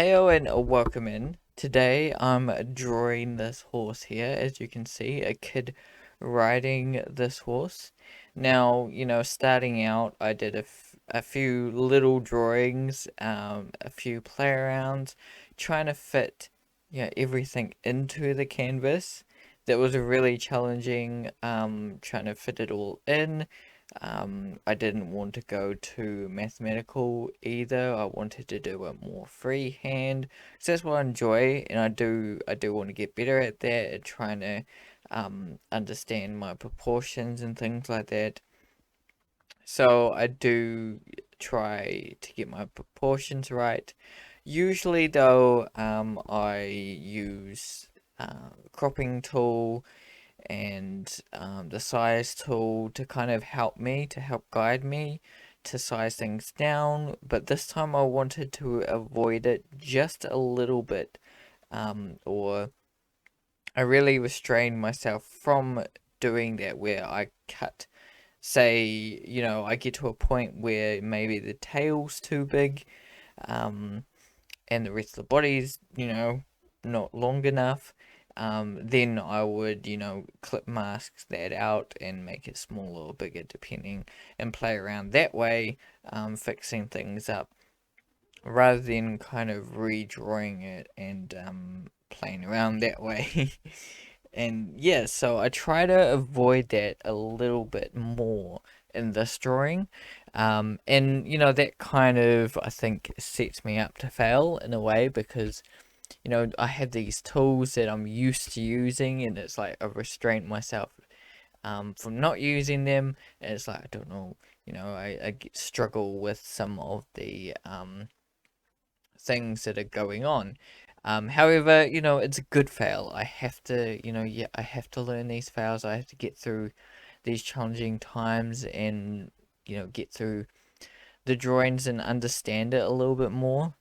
Heyo and welcome in. Today I'm drawing this horse here, as you can see, a kid riding this horse. Now, starting out, I did a few little drawings, a few play arounds, trying to fit, everything into the canvas. That was really challenging, trying to fit it all in. I didn't want to go too mathematical either. I wanted to do it more freehand. So that's what I enjoy, and I do want to get better at that and trying to understand my proportions and things like that. So I do try to get my proportions right. Usually though, I use cropping tool and the size tool to kind of help guide me to size things down. But this time I wanted to avoid it just a little bit, or I really restrained myself from doing that where I cut. Say, I get to a point where maybe the tail's too big, um, and the rest of the body's, not long enough, then I would, clip masks that out and make it smaller or bigger depending and play around that way, fixing things up rather than kind of redrawing it and playing around that way. And yeah, so I try to avoid that a little bit more in this drawing. And that kind of, I think, sets me up to fail in a way because, I have these tools that I'm used to using, and it's like I restrain myself from not using them. And it's like, I don't know, struggle with some of the things that are going on. However, it's a good fail. I have to, yeah, I have to learn these fails. I have to get through these challenging times and, get through the drawings and understand it a little bit more,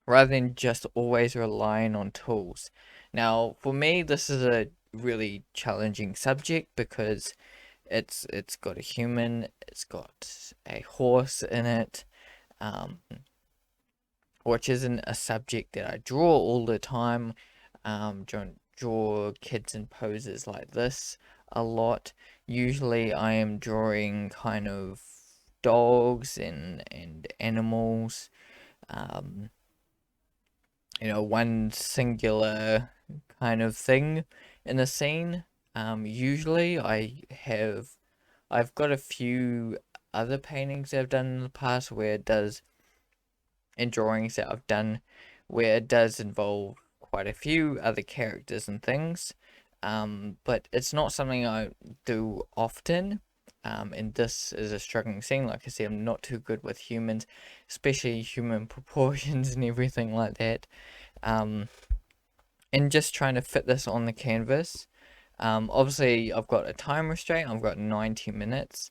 rather than just always relying on tools. Now, for me, this is a really challenging subject because it's got a human, it's got a horse in it, um, which isn't a subject that I draw all the time. Don't draw kids in poses like this a lot. Usually I am drawing kind of dogs and animals, um, one singular kind of thing in a scene. Usually I've got a few other paintings that I've done in the past where it does and drawings that I've done where it does involve quite a few other characters and things. But it's not something I do often. And this is a struggling scene. Like I said, I'm not too good with humans, especially human proportions and everything like that. Um, and just trying to fit this on the canvas. Obviously, I've got a time restraint. I've got 90 minutes.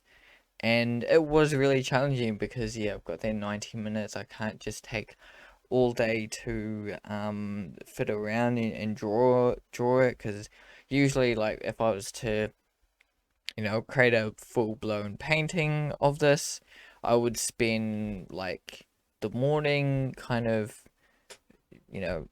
And it was really challenging because, yeah, I've got that 90 minutes. I can't just take all day to fit around and draw it because usually, like, if I was to, create a full-blown painting of this, I would spend, like, the morning kind of,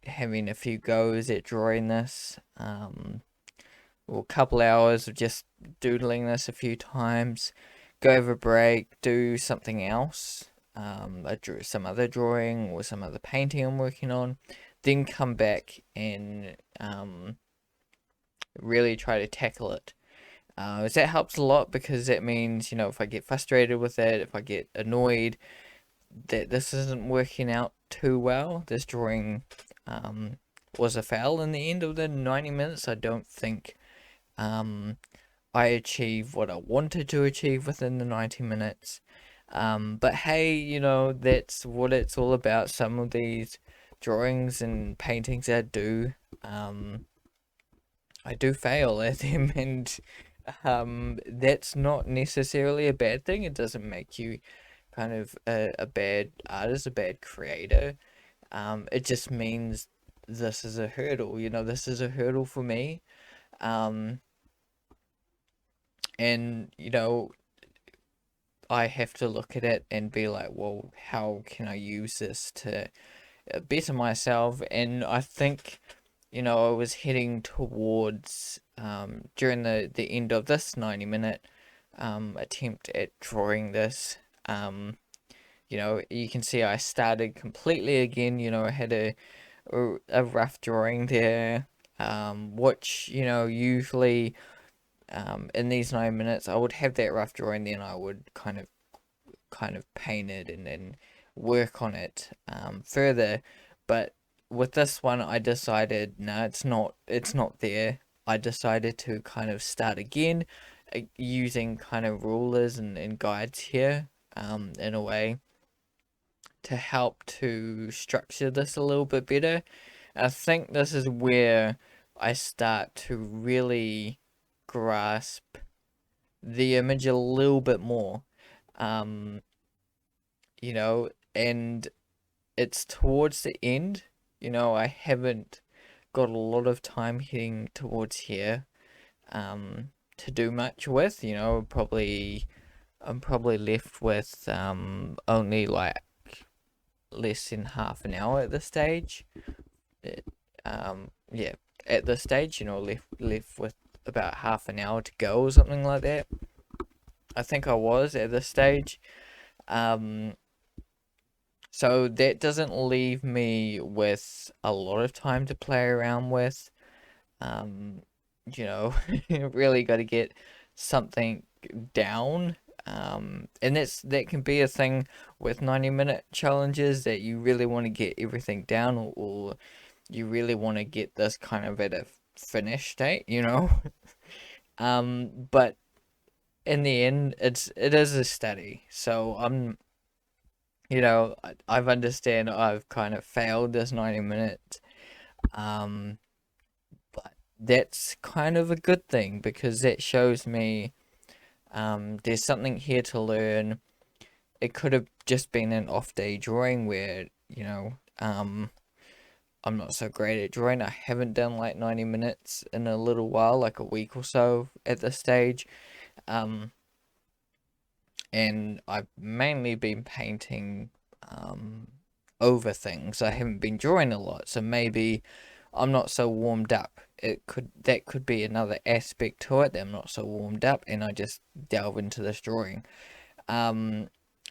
having a few goes at drawing this, or a couple hours of just doodling this a few times, go over a break, do something else. I drew some other drawing or some other painting I'm working on, then come back and really try to tackle it. That helps a lot because that means, if I get frustrated with it, if I get annoyed that this isn't working out too well, this drawing was a fail in the end of the 90 minutes. I don't think um, I achieved what I wanted to achieve within the 90 minutes. But hey, that's what it's all about. Some of these drawings and paintings I do fail at them, and that's not necessarily a bad thing. It doesn't make you kind of a bad artist, a bad creator. It just means this is a hurdle. This is a hurdle for me. Um, and I have to look at it and be like, well, how can I use this to better myself, and I think, I was heading towards, during the end of this 90-minute attempt at drawing this. You can see I started completely again. I had a rough drawing there, which, usually, in these 9 minutes, I would have that rough drawing, then I would kind of paint it and then work on it further. But with this one, I decided, no, it's not there. I decided to kind of start again, using kind of rulers and guides here, in a way to help to structure this a little bit better. I think this is where I start to really grasp the image a little bit more. Um, and it's towards the end. I haven't got a lot of time heading towards here, to do much with. I'm probably left with only like less than half an hour at this stage. Yeah, at this stage, left with about half an hour to go or something like that. I think I was at this stage. Um, so that doesn't leave me with a lot of time to play around with. Um, really got to get something down. And that can be a thing with 90-minute challenges, that you really want to get everything down, or you really want to get this kind of at a finish state. But in the end, it is a study. So I've understand I've kind of failed this 90 minutes. Um, but that's kind of a good thing, because that shows me there's something here to learn. It could have just been an off day drawing where, I'm not so great at drawing. I haven't done like 90 minutes in a little while, like a week or so at this stage. Um, and I've mainly been painting over things. I haven't been drawing a lot, so maybe I'm not so warmed up. That could be another aspect to it, that I'm not so warmed up and I just delve into this drawing. Um,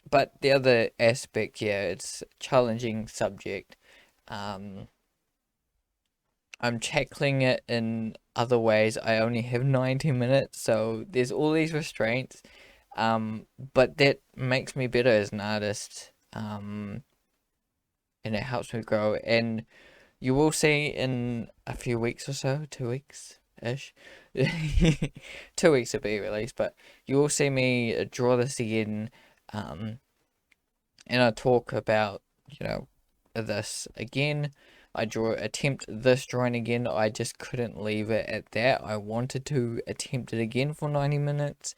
but the other aspect, yeah, it's a challenging subject. Um, I'm tackling it in other ways. I only have 90 minutes, so there's all these restraints. But that makes me better as an artist. And it helps me grow. And you will see in a few weeks or so, 2 weeks ish, 2 weeks to be released, but you will see me draw this again. Um, and I talk about, this again. Attempt this drawing again. I just couldn't leave it at that. I wanted to attempt it again for 90 minutes.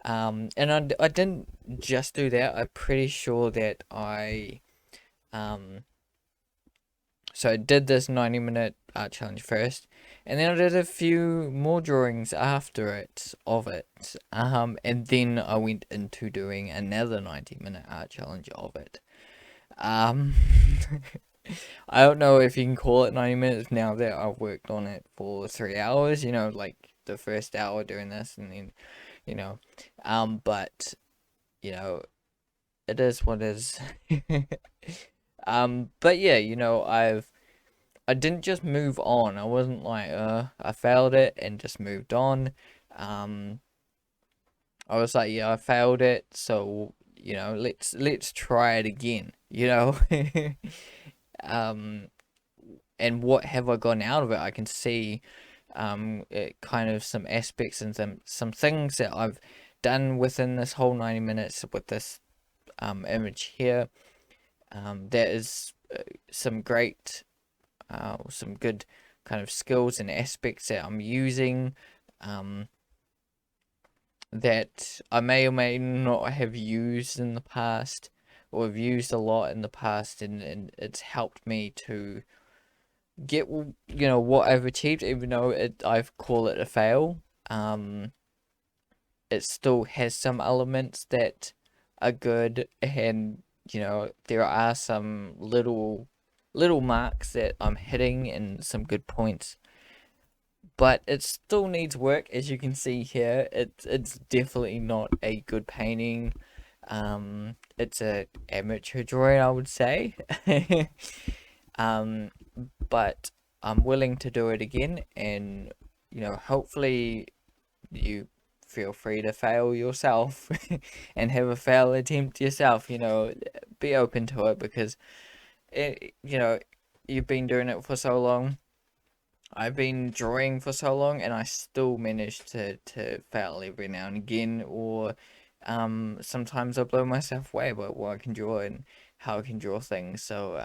And I didn't just do that. I'm pretty sure that um, so I did this 90-minute art challenge first, and then I did a few more drawings after it of it. And then I went into doing another 90-minute art challenge of it. Um, I don't know if you can call it 90 minutes now that I've worked on it for 3 hours, like the first hour doing this, and then, you know, but, you know, it is what it is. But yeah, I didn't just move on. I wasn't like, I failed it and just moved on. Um, I was like, yeah, I failed it, so, let's try it again. Um, and what have I gotten out of it? I can see kind of some aspects and some things that I've done within this whole 90 minutes with this image here. There is some good kind of skills and aspects that I'm using, that I may or may not have used in the past, or have used a lot in the past, and it's helped me to get what I've achieved, even though I call it a fail. It still has some elements that are good, and there are some little little marks that I'm hitting and some good points, but it still needs work. As you can see here, it's definitely not a good painting. It's a amateur drawing, I would say. um, but I'm willing to do it again, and hopefully you feel free to fail yourself and have a fail attempt yourself. Be open to it, because you've been doing it for so long. I've been drawing for so long, and I still manage to fail every now and again, or sometimes I blow myself away by what I can draw and how I can draw things. So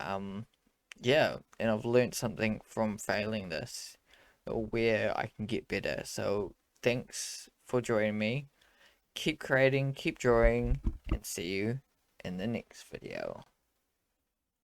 yeah, and I've learned something from failing this, or where I can get better. So thanks for joining me. Keep creating, keep drawing, and see you in the next video.